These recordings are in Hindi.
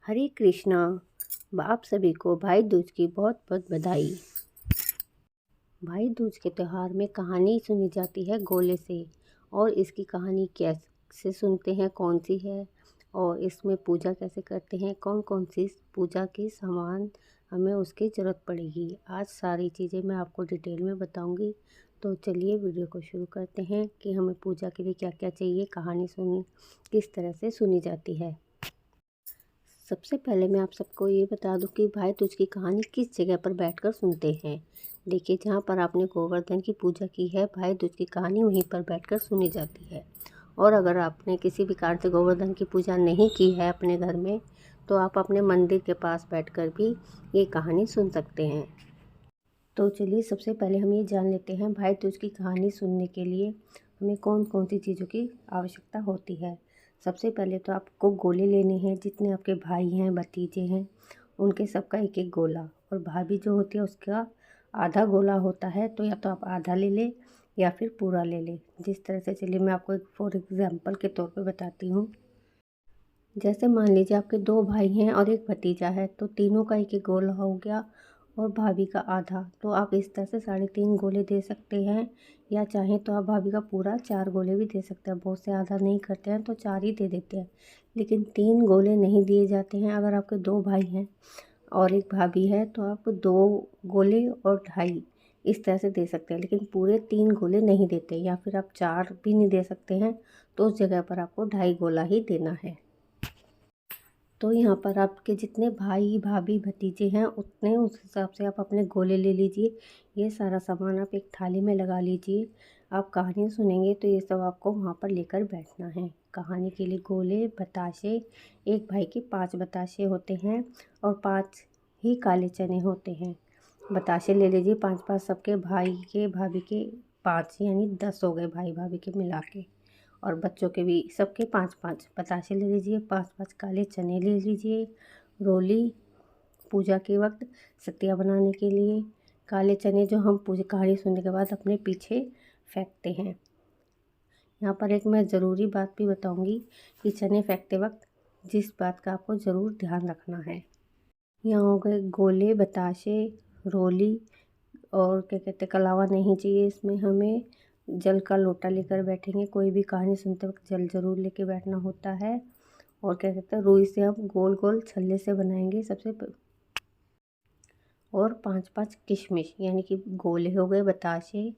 हरे कृष्णा। आप सभी को भाई दूज की बहुत बहुत बधाई। भाई दूज के त्यौहार में कहानी सुनी जाती है गोले से। और इसकी कहानी कैसे सुनते हैं, कौन सी है और इसमें पूजा कैसे करते हैं, कौन कौन सी पूजा के सामान हमें उसकी ज़रूरत पड़ेगी, आज सारी चीज़ें मैं आपको डिटेल में बताऊंगी। तो चलिए वीडियो को शुरू करते हैं कि हमें पूजा के लिए क्या क्या चाहिए, कहानी सुन किस तरह से सुनी जाती है। सबसे पहले मैं आप सबको ये बता दूं कि भाई दूज की कहानी किस जगह पर बैठकर सुनते हैं। देखिए, जहाँ पर आपने गोवर्धन की पूजा की है, भाई दूज की कहानी वहीं पर बैठकर सुनी जाती है। और अगर आपने किसी भी कारण से गोवर्धन की पूजा नहीं की है अपने घर में, तो आप अपने मंदिर के पास बैठकर भी ये कहानी सुन सकते हैं। तो चलिए सबसे पहले हम ये जान लेते हैं भाई दूज की कहानी सुनने के लिए हमें कौन कौन सी चीज़ों की आवश्यकता होती है। सबसे पहले तो आपको गोले लेने हैं, जितने आपके भाई हैं, भतीजे हैं, उनके सबका एक एक गोला। और भाभी जो होती है उसका आधा गोला होता है, तो या तो आप आधा ले लें या फिर पूरा ले लें, जिस तरह से। चलिए मैं आपको एक फॉर एग्ज़ाम्पल के तौर पे बताती हूँ। जैसे मान लीजिए आपके 2 भाई हैं और एक भतीजा है, तो तीनों का एक एक गोला हो गया और भाभी का आधा। तो आप इस तरह से 3.5 गोले दे सकते हैं, या चाहें तो आप भाभी का पूरा 4 गोले भी दे सकते हैं। बहुत से आधा नहीं करते हैं तो 4 ही दे देते हैं, लेकिन 3 गोले नहीं दिए जाते हैं। अगर आपके 2 भाई हैं और एक भाभी है, तो आप 2 गोले और ढाई इस तरह से दे सकते हैं, लेकिन पूरे 3 गोले नहीं देते। या फिर आप 4 भी नहीं दे सकते हैं, तो उस जगह पर आपको ढाई गोला ही देना है। तो यहाँ पर आपके जितने भाई भाभी भतीजे हैं, उतने उस हिसाब से आप अपने गोले ले लीजिए। ये सारा सामान आप एक थाली में लगा लीजिए। आप कहानी सुनेंगे तो ये सब आपको वहाँ पर लेकर बैठना है। कहानी के लिए गोले, बताशे, एक भाई के 5 बताशे होते हैं और 5 ही काले चने होते हैं। बताशे ले लीजिए 5-5 सबके, भाई के भाभी के 5, यानी 10 हो गए भाई भाभी के मिला के। और बच्चों के भी सबके 5-5 बताशे ले लीजिए, 5-5 काले चने ले लीजिए। रोली पूजा के वक्त सतिया बनाने के लिए, काले चने जो हम पूजा कहानी सुनने के बाद अपने पीछे फेंकते हैं। यहाँ पर एक मैं ज़रूरी बात भी बताऊँगी कि चने फेंकते वक्त जिस बात का आपको ज़रूर ध्यान रखना है। यहाँ हो गए गोले, बताशे, रोली, और क्या कहते हैं, कलावा नहीं चाहिए इसमें। हमें जल का लोटा लेकर बैठेंगे, कोई भी कहानी सुनते वक्त जल ज़रूर लेके बैठना होता है। और क्या कहते हैं, रुई से हम गोल गोल छल्ले से बनाएंगे और 5-5 किशमिश, यानी कि गोले हो गए, बताशे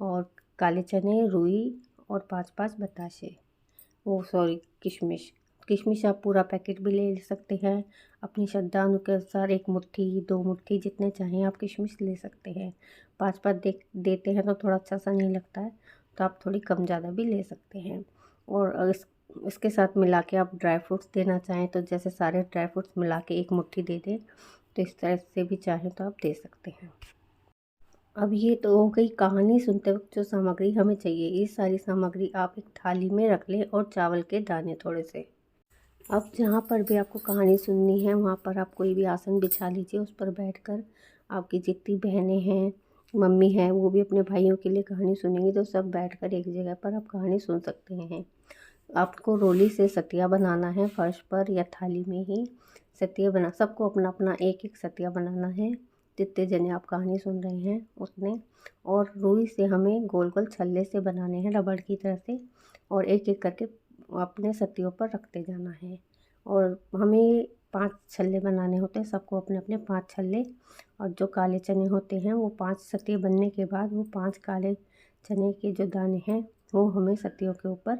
और काले चने, रुई और 5-5 बताशे, वो सॉरी किशमिश। किशमिश आप पूरा पैकेट भी ले सकते हैं, अपनी श्रद्धा अनुसार 1 मुट्ठी 2 मुट्ठी जितने चाहें आप किशमिश ले सकते हैं। 5-5 देते हैं तो थोड़ा अच्छा सा नहीं लगता है, तो आप थोड़ी कम ज़्यादा भी ले सकते हैं। और इसके साथ मिला के आप ड्राई फ्रूट्स देना चाहें तो जैसे सारे ड्राई फ्रूट्स मिला के 1 मुट्ठी दे दें, तो इस तरह से भी चाहें तो आप दे सकते हैं। अब ये तो हो गई कहानी सुनते वक्त जो सामग्री हमें चाहिए। ये सारी सामग्री आप एक थाली में रख लें और चावल के दाने थोड़े से। अब जहाँ पर भी आपको कहानी सुननी है वहाँ पर आप कोई भी आसन बिछा लीजिए, उस पर बैठकर आपकी जितनी बहनें हैं, मम्मी हैं, वो भी अपने भाइयों के लिए कहानी सुनेंगी, तो सब बैठकर एक जगह पर आप कहानी सुन सकते हैं। आपको रोली से सतिया बनाना है, फर्श पर या थाली में ही सतिया बना, सबको अपना अपना एक एक सतिया बनाना है, जितने जने आप कहानी सुन रहे हैं उतने। और रुई से हमें गोल गोल छल्ले से बनाने हैं, रबड़ की तरह से, और एक एक करके अपने सतियों पर रखते जाना है। और हमें 5 छल्ले बनाने होते हैं, सबको अपने अपने 5 छल्ले। और जो काले चने होते हैं वो 5 सतिये बनने के बाद वो 5 काले चने के जो दाने हैं वो हमें सतियों के ऊपर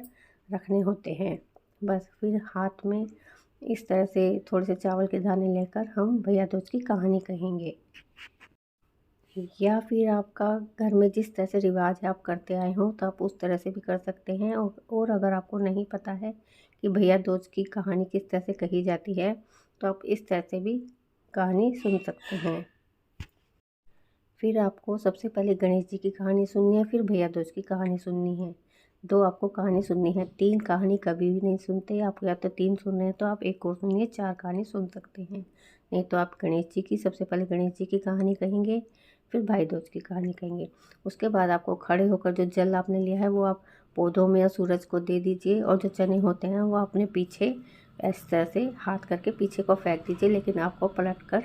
रखने होते हैं। बस फिर हाथ में इस तरह से थोड़े से चावल के दाने लेकर हम भैया दूज की कहानी कहेंगे। या फिर आपका घर में जिस तरह से रिवाज है आप करते आए हों, तो आप उस तरह से भी कर सकते हैं। और अगर आपको नहीं पता है कि भैया दूज की कहानी किस तरह से कही जाती है, तो आप इस तरह से भी कहानी सुन सकते हैं। फिर आपको सबसे पहले गणेश जी की कहानी सुननी है, फिर भैया दूज की कहानी सुननी है। 2 आपको कहानी सुननी है, 3 कहानी कभी भी नहीं सुनते आप। या तो 3 सुन रहे हैं तो आप एक और सुनिए, 4 कहानी सुन सकते हैं। नहीं तो आप गणेश जी की, सबसे पहले गणेश जी की कहानी कहेंगे, फिर भाई दूज की कहानी कहेंगे। उसके बाद आपको खड़े होकर जो जल आपने लिया है वो आप पौधों में या सूरज को दे दीजिए, और जो चने होते हैं वो अपने पीछे इस तरह से हाथ करके पीछे को फेंक दीजिए, लेकिन आपको पलट कर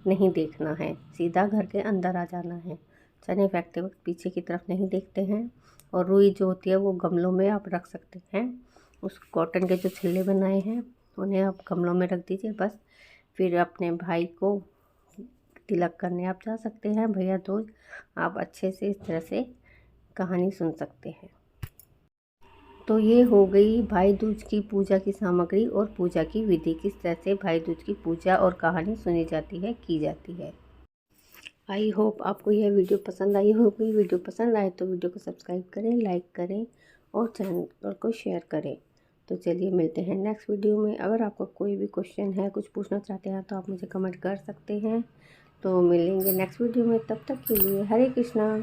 नहीं देखना है, सीधा घर के अंदर आ जाना है। चने फेंकते वक्त पीछे की तरफ नहीं देखते हैं। और रुई जो होती है वो गमलों में आप रख सकते हैं। उस कॉटन के जो छिल्ले बनाए हैं उन्हें आप गमलों में रख दीजिए बस। फिर अपने भाई को तिलक करने आप जा सकते हैं, भैया दूज आप अच्छे से इस तरह से कहानी सुन सकते हैं। तो ये हो गई भाई दूज की पूजा की सामग्री और पूजा की विधि, किस तरह से भाई दूज की पूजा और कहानी सुनी जाती है, की जाती है। आई होप आपको यह वीडियो पसंद आई होगी। वीडियो पसंद आए तो वीडियो को सब्सक्राइब करें, लाइक करें और चैनल को शेयर करें। तो चलिए मिलते हैं नेक्स्ट वीडियो में। अगर आपका कोई भी क्वेश्चन है, कुछ पूछना चाहते हैं तो आप मुझे कमेंट कर सकते हैं। तो मिलेंगे नेक्स्ट वीडियो में, तब तक के लिए हरे कृष्णा।